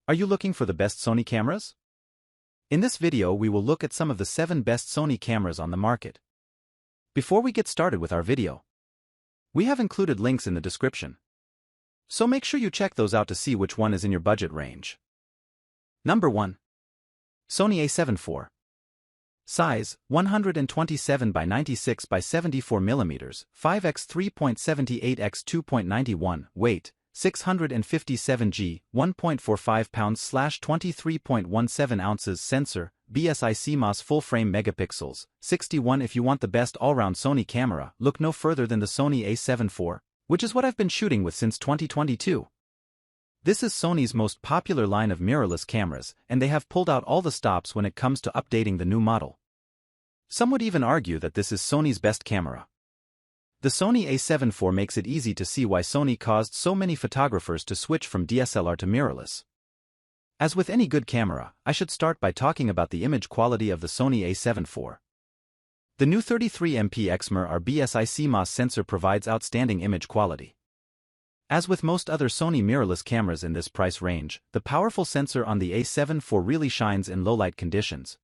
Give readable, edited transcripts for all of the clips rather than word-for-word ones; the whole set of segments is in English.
Are you looking for the best Sony cameras? In this video we will look at some of the 7 best Sony cameras on the market. Before we get started with our video, we have included links in the description, so make sure you check those out to see which one is in your budget range. Number 1. Sony A74. Size, 127 by 96 by 74 mm, 5x 3.78x 2.91, weight, 657 g, 1.45 pounds/23.17 ounces. Sensor, BSI CMOS full-frame megapixels, 61. If you want the best all-round Sony camera, look no further than the Sony A74, which is what I've been shooting with since 2022. This is Sony's most popular line of mirrorless cameras, and they have pulled out all the stops when it comes to updating the new model. Some would even argue that this is Sony's best camera. The Sony A74 makes it easy to see why Sony caused so many photographers to switch from DSLR to mirrorless. As with any good camera, I should start by talking about the image quality of the Sony A74. The new 33MP XMR BSI CMOS sensor provides outstanding image quality. As with most other Sony mirrorless cameras in this price range, the powerful sensor on the A74 really shines in low-light conditions.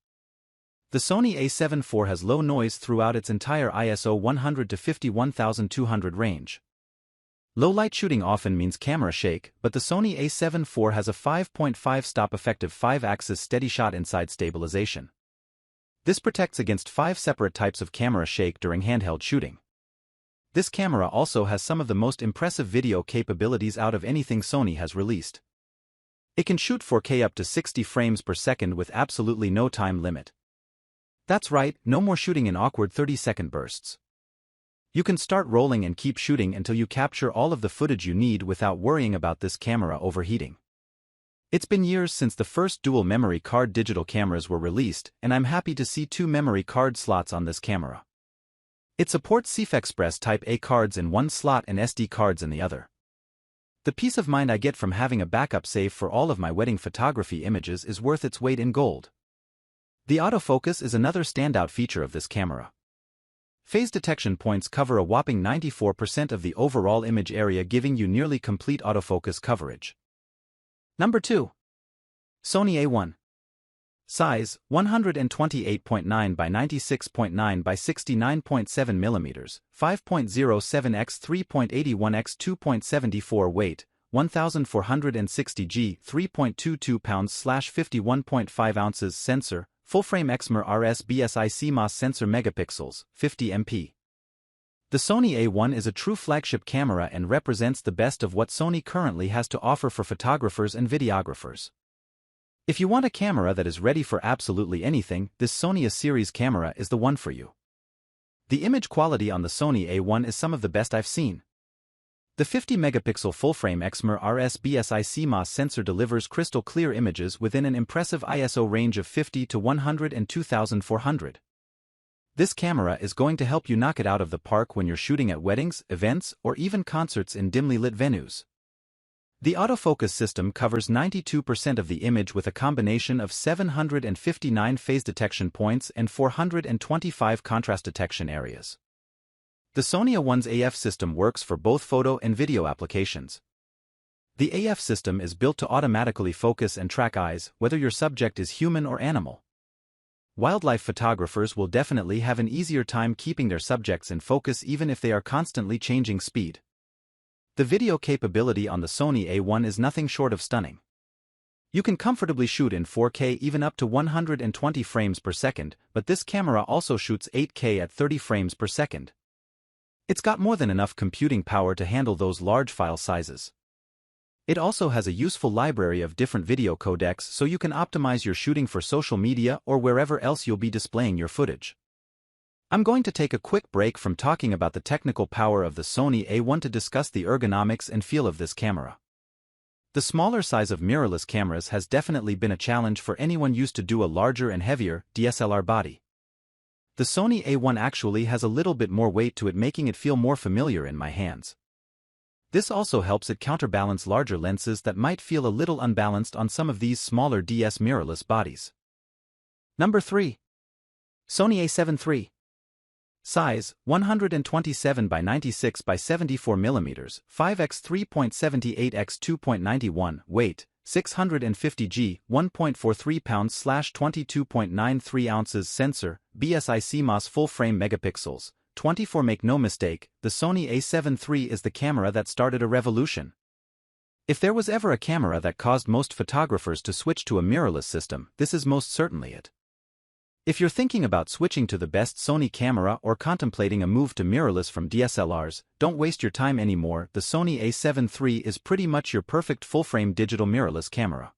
The Sony A74 has low noise throughout its entire ISO 100 to 51,200 range. Low-light shooting often means camera shake, but the Sony A74 has a 5.5 stop effective 5-axis steady shot inside stabilization. This protects against 5 separate types of camera shake during handheld shooting. This camera also has some of the most impressive video capabilities out of anything Sony has released. It can shoot 4K up to 60 frames per second with absolutely no time limit. That's right, no more shooting in awkward 30-second bursts. You can start rolling and keep shooting until you capture all of the footage you need without worrying about this camera overheating. It's been years since the first dual memory card digital cameras were released, and I'm happy to see 2 memory card slots on this camera. It supports CFexpress Type A cards in one slot and SD cards in the other. The peace of mind I get from having a backup save for all of my wedding photography images is worth its weight in gold. The autofocus is another standout feature of this camera. Phase detection points cover a whopping 94% of the overall image area, giving you nearly complete autofocus coverage. Number 2. Sony A1. Size, 128.9 by 96.9 by 69.7 mm, 5.07x 3.81x 2.74 weight, 1,460 g, 3.22 pounds/51.5 ounces. Sensor, full-frame XMR BSI CMOS sensor megapixels, 50 MP. The Sony A1 is a true flagship camera and represents the best of what Sony currently has to offer for photographers and videographers. If you want a camera that is ready for absolutely anything, this Sony A-series camera is the one for you. The image quality on the Sony A1 is some of the best I've seen. The 50-megapixel full-frame XMR BSI CMOS sensor delivers crystal clear images within an impressive ISO range of 50 to 100 and 2400. This camera is going to help you knock it out of the park when you're shooting at weddings, events, or even concerts in dimly lit venues. The autofocus system covers 92% of the image with a combination of 759 phase detection points and 425 contrast detection areas. The Sony A1's AF system works for both photo and video applications. The AF system is built to automatically focus and track eyes, whether your subject is human or animal. Wildlife photographers will definitely have an easier time keeping their subjects in focus even if they are constantly changing speed. The video capability on the Sony A1 is nothing short of stunning. You can comfortably shoot in 4K even up to 120 frames per second, but this camera also shoots 8K at 30 frames per second. It's got more than enough computing power to handle those large file sizes. It also has a useful library of different video codecs so you can optimize your shooting for social media or wherever else you'll be displaying your footage. I'm going to take a quick break from talking about the technical power of the Sony A1 to discuss the ergonomics and feel of this camera. The smaller size of mirrorless cameras has definitely been a challenge for anyone used to do a larger and heavier DSLR body. The Sony A1 actually has a little bit more weight to it, making it feel more familiar in my hands. This also helps it counterbalance larger lenses that might feel a little unbalanced on some of these smaller DS mirrorless bodies. Number 3. Sony A7 III. Size, 127 by 96 by 74 mm, 5x 3.78x 2.91, weight, 650G, 1.43 pounds/22.93 ounces sensor, BSI CMOS full-frame megapixels, 24. Make no mistake, the Sony A7 III is the camera that started a revolution. If there was ever a camera that caused most photographers to switch to a mirrorless system, this is most certainly it. If you're thinking about switching to the best Sony camera or contemplating a move to mirrorless from DSLRs, don't waste your time anymore. The Sony A7 III is pretty much your perfect full-frame digital mirrorless camera.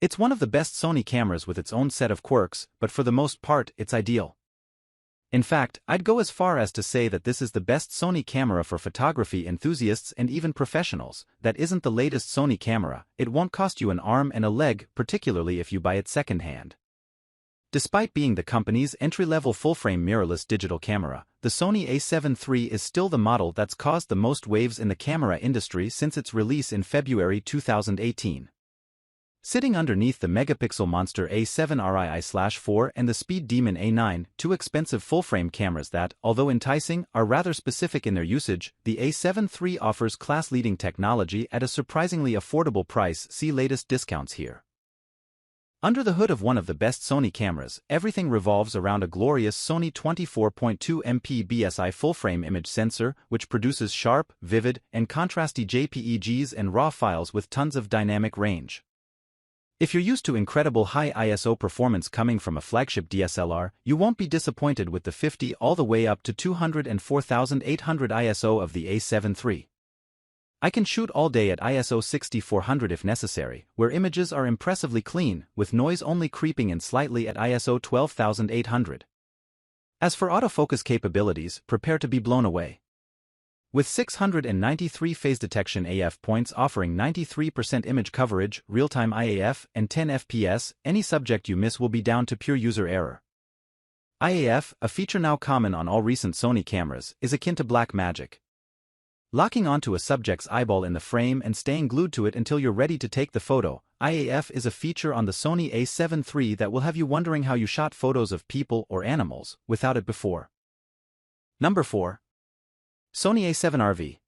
It's one of the best Sony cameras with its own set of quirks, but for the most part, it's ideal. In fact, I'd go as far as to say that this is the best Sony camera for photography enthusiasts and even professionals. That isn't the latest Sony camera, it won't cost you an arm and a leg, particularly if you buy it secondhand. Despite being the company's entry-level full-frame mirrorless digital camera, the Sony A7 III is still the model that's caused the most waves in the camera industry since its release in February 2018. Sitting underneath the megapixel monster A7 RV and the speed demon A9, two expensive full-frame cameras that, although enticing, are rather specific in their usage, the A7 III offers class-leading technology at a surprisingly affordable price. See latest discounts here. Under the hood of one of the best Sony cameras, everything revolves around a glorious Sony 24.2 MP BSI full-frame image sensor, which produces sharp, vivid, and contrasty JPEGs and RAW files with tons of dynamic range. If you're used to incredible high ISO performance coming from a flagship DSLR, you won't be disappointed with the 50 all the way up to 204,800 ISO of the A7 III. I can shoot all day at ISO 6400 if necessary, where images are impressively clean, with noise only creeping in slightly at ISO 12,800. As for autofocus capabilities, prepare to be blown away. With 693 phase detection AF points offering 93% image coverage, real-time IAF, and 10 FPS, any subject you miss will be down to pure user error. IAF, a feature now common on all recent Sony cameras, is akin to black magic. Locking onto a subject's eyeball in the frame and staying glued to it until you're ready to take the photo, IAF is a feature on the Sony A7 III that will have you wondering how you shot photos of people or animals without it before. Number 4. Sony A7 RV.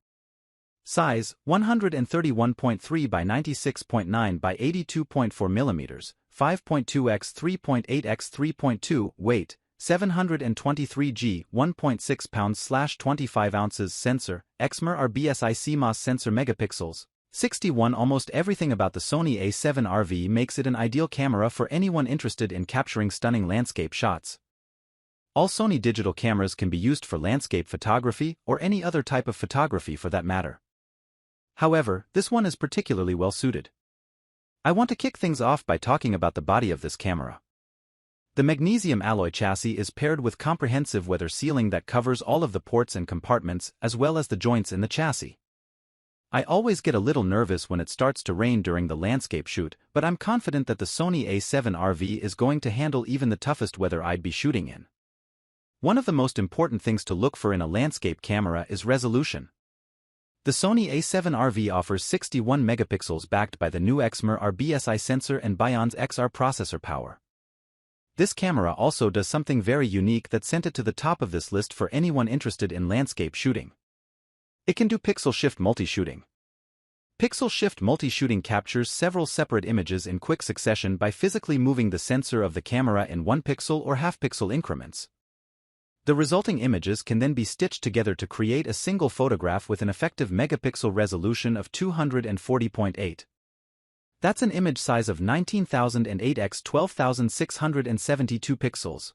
Size, 131.3 by 96.9 by 82.4 mm, 5.2 x 3.8 x 3.2, weight, 723G, 1.6 pounds/25 ounces sensor, XMR BSI CMOS sensor megapixels, 61. Almost everything about the Sony A7 RV makes it an ideal camera for anyone interested in capturing stunning landscape shots. All Sony digital cameras can be used for landscape photography or any other type of photography for that matter. However, this one is particularly well suited. I want to kick things off by talking about the body of this camera. The magnesium alloy chassis is paired with comprehensive weather sealing that covers all of the ports and compartments as well as the joints in the chassis. I always get a little nervous when it starts to rain during the landscape shoot, but I'm confident that the Sony A7 RV is going to handle even the toughest weather I'd be shooting in. One of the most important things to look for in a landscape camera is resolution. The Sony A7 RV offers 61 megapixels backed by the new XMR BSI sensor and Bion's XR processor power. This camera also does something very unique that sent it to the top of this list for anyone interested in landscape shooting. It can do pixel shift multi-shooting. Pixel shift multi-shooting captures several separate images in quick succession by physically moving the sensor of the camera in 1 pixel or half-pixel increments. The resulting images can then be stitched together to create a single photograph with an effective megapixel resolution of 240.8. That's an image size of 19,008 x 12,672 pixels.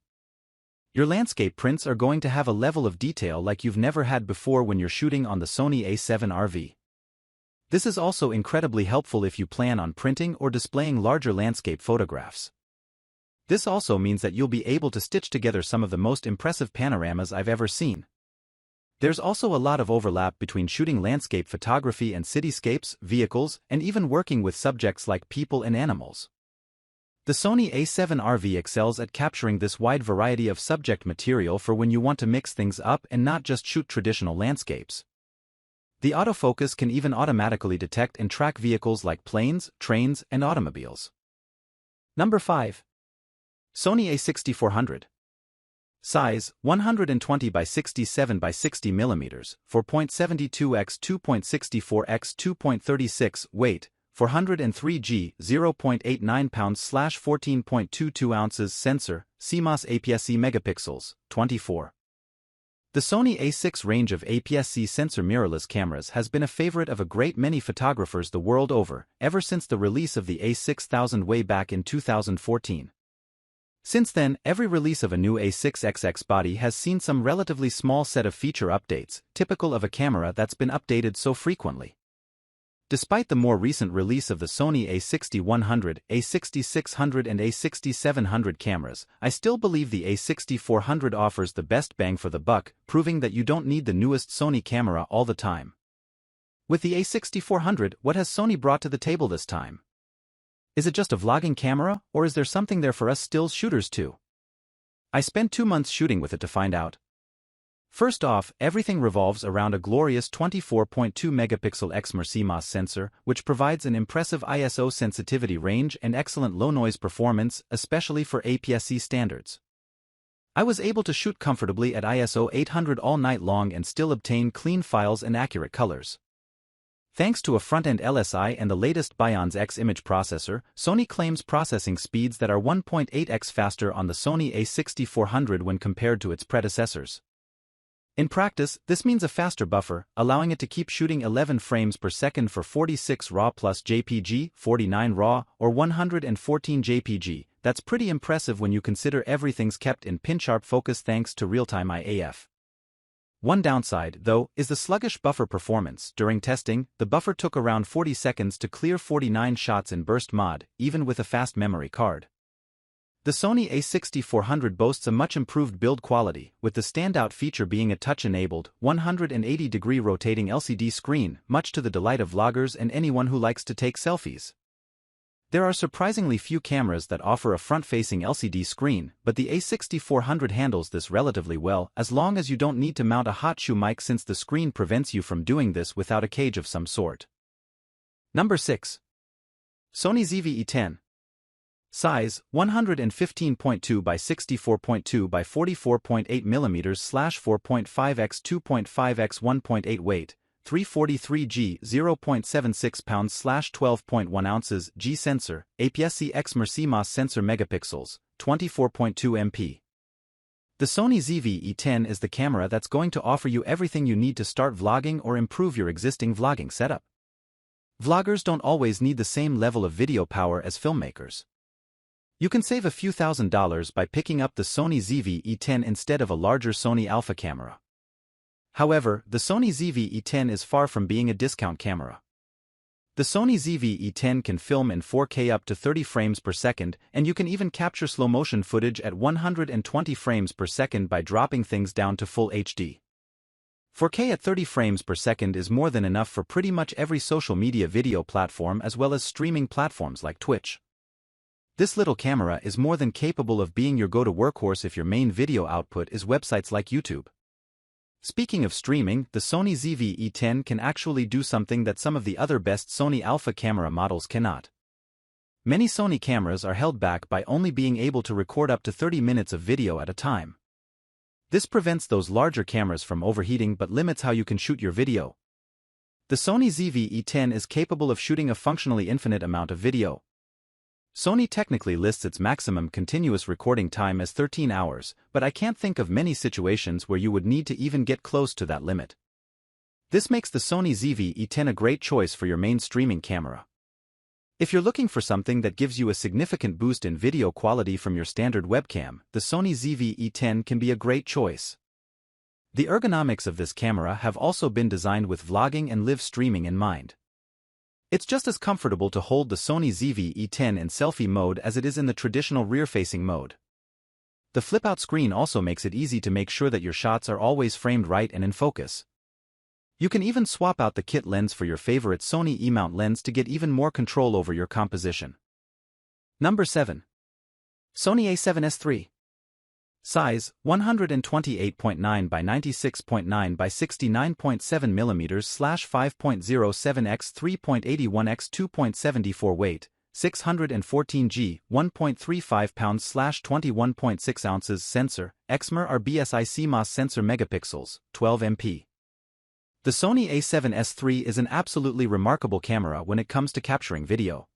Your landscape prints are going to have a level of detail like you've never had before when you're shooting on the Sony A7 RV. This is also incredibly helpful if you plan on printing or displaying larger landscape photographs. This also means that you'll be able to stitch together some of the most impressive panoramas I've ever seen. There's also a lot of overlap between shooting landscape photography and cityscapes, vehicles, and even working with subjects like people and animals. The Sony A7 RV excels at capturing this wide variety of subject material for when you want to mix things up and not just shoot traditional landscapes. The autofocus can even automatically detect and track vehicles like planes, trains, and automobiles. Number 5. Sony A6400. Size, 120 by 67 by 60 mm, 4.72 x 2.64 x 2.36, weight, 403G 0.89 pounds/14.22 ounces sensor, CMOS APS-C megapixels, 24. The Sony A6 range of APS-C sensor mirrorless cameras has been a favorite of a great many photographers the world over, ever since the release of the A6000 way back in 2014. Since then, every release of a new A6XX body has seen some relatively small set of feature updates, typical of a camera that's been updated so frequently. Despite the more recent release of the Sony A6100, A6600 and A6700 cameras, I still believe the A6400 offers the best bang for the buck, proving that you don't need the newest Sony camera all the time. With the A6400, what has Sony brought to the table this time? Is it just a vlogging camera, or is there something there for us still shooters too? I spent 2 months shooting with it to find out. First off, everything revolves around a glorious 24.2 megapixel exmor CMOS sensor, which provides an impressive ISO sensitivity range and excellent low noise performance, especially for APS-C standards. I was able to shoot comfortably at ISO 800 all night long and still obtain clean files and accurate colors. Thanks to a front-end LSI and the latest Bionz X image processor, Sony claims processing speeds that are 1.8x faster on the Sony A6400 when compared to its predecessors. In practice, this means a faster buffer, allowing it to keep shooting 11 frames per second for 46 RAW plus JPG, 49 RAW, or 114 JPG. That's pretty impressive when you consider everything's kept in pin-sharp focus thanks to real-time IAF. One downside, though, is the sluggish buffer performance. During testing, the buffer took around 40 seconds to clear 49 shots in burst mode, even with a fast memory card. The Sony A6400 boasts a much improved build quality, with the standout feature being a touch-enabled, 180-degree rotating LCD screen, much to the delight of vloggers and anyone who likes to take selfies. There are surprisingly few cameras that offer a front-facing LCD screen, but the A6400 handles this relatively well, as long as you don't need to mount a hot shoe mic since the screen prevents you from doing this without a cage of some sort. Number 6. Sony ZV E10. Size, 115.2 by 64.2 by 44.8 mm /4.5 x 2.5 x 1.8 weight, 343G 0.76 pounds /12.1 ounces G sensor, APS-C exmor CMOS sensor megapixels, 24.2 MP. The Sony ZV E10 is the camera that's going to offer you everything you need to start vlogging or improve your existing vlogging setup. Vloggers don't always need the same level of video power as filmmakers. You can save a few $1,000s by picking up the Sony ZV E10 instead of a larger Sony Alpha camera. However, the Sony ZV E10 is far from being a discount camera. The Sony ZV E10 can film in 4K up to 30 frames per second, and you can even capture slow-motion footage at 120 frames per second by dropping things down to full HD. 4K at 30 frames per second is more than enough for pretty much every social media video platform as well as streaming platforms like Twitch. This little camera is more than capable of being your go-to workhorse if your main video output is websites like YouTube. Speaking of streaming, the Sony ZV E10 can actually do something that some of the other best Sony Alpha camera models cannot. Many Sony cameras are held back by only being able to record up to 30 minutes of video at a time. This prevents those larger cameras from overheating but limits how you can shoot your video. The Sony ZV E10 is capable of shooting a functionally infinite amount of video. Sony technically lists its maximum continuous recording time as 13 hours, but I can't think of many situations where you would need to even get close to that limit. This makes the Sony ZV E10 a great choice for your main streaming camera. If you're looking for something that gives you a significant boost in video quality from your standard webcam, the Sony ZV E10 can be a great choice. The ergonomics of this camera have also been designed with vlogging and live streaming in mind. It's just as comfortable to hold the Sony ZV E10 in selfie mode as it is in the traditional rear-facing mode. The flip-out screen also makes it easy to make sure that your shots are always framed right and in focus. You can even swap out the kit lens for your favorite Sony E-mount lens to get even more control over your composition. Number 7. Sony A7 S3. Size, 128.9 by 96.9 by 69.7 mm /5.07 x 3.81 x 2.74 weight, 614G 1.35 pounds /21.6 ounces sensor, exmor RBSI CMOS sensor megapixels, 12 MP. The Sony A7 S3 is an absolutely remarkable camera when it comes to capturing video.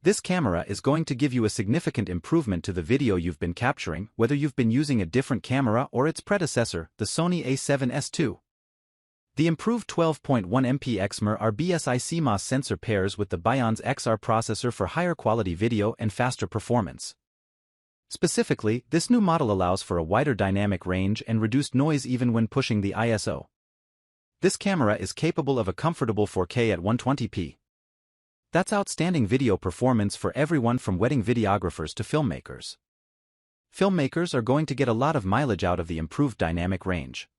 This camera is going to give you a significant improvement to the video you've been capturing, whether you've been using a different camera or its predecessor, the Sony A7 II. The improved 12.1MP XMR RBSI CMOS sensor pairs with the Bionz XR processor for higher quality video and faster performance. Specifically, this new model allows for a wider dynamic range and reduced noise even when pushing the ISO. This camera is capable of a comfortable 4K at 120p. That's outstanding video performance for everyone from wedding videographers to filmmakers. Filmmakers are going to get a lot of mileage out of the improved dynamic range.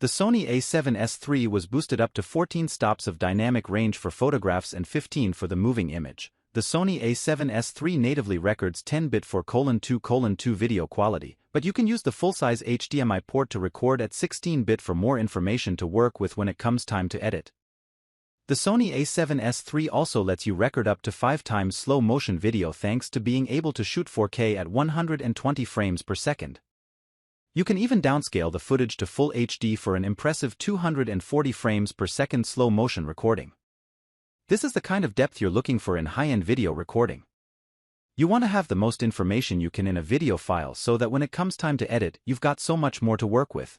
The Sony A7 S3 was boosted up to 14 stops of dynamic range for photographs and 15 for the moving image. The Sony A7 S3 natively records 10-bit 4:2:2 video quality, but you can use the full-size HDMI port to record at 16-bit for more information to work with when it comes time to edit. The Sony A7 S3 also lets you record up to 5 times slow-motion video thanks to being able to shoot 4K at 120 frames per second. You can even downscale the footage to Full HD for an impressive 240 frames per second slow-motion recording. This is the kind of depth you're looking for in high-end video recording. You want to have the most information you can in a video file so that when it comes time to edit, you've got so much more to work with.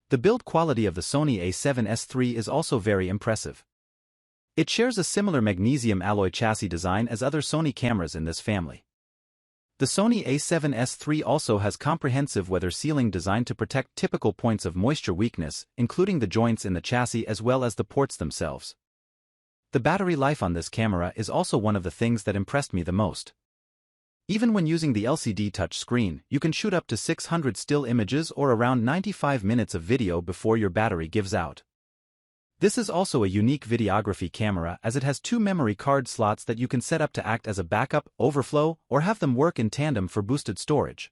The build quality of the Sony A7 S3 is also very impressive. It shares a similar magnesium alloy chassis design as other Sony cameras in this family. The Sony A7 S3 also has comprehensive weather sealing designed to protect typical points of moisture weakness, including the joints in the chassis as well as the ports themselves. The battery life on this camera is also one of the things that impressed me the most. Even when using the LCD touch screen, you can shoot up to 600 still images or around 95 minutes of video before your battery gives out. This is also a unique videography camera as it has 2 memory card slots that you can set up to act as a backup, overflow, or have them work in tandem for boosted storage.